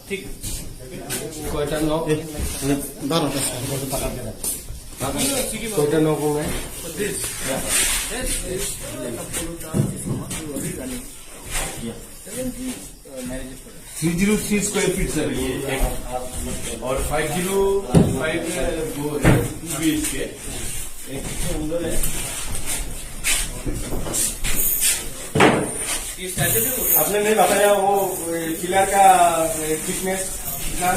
ঠিক কয়টা নখ 12টা কয়টা নখ হবে थ्री 303 स्क्वायर फीट सर ये एक और 505 वो है BHK एक अंदर है। आपने नहीं बताया वो पिलर का थिकनेस कितना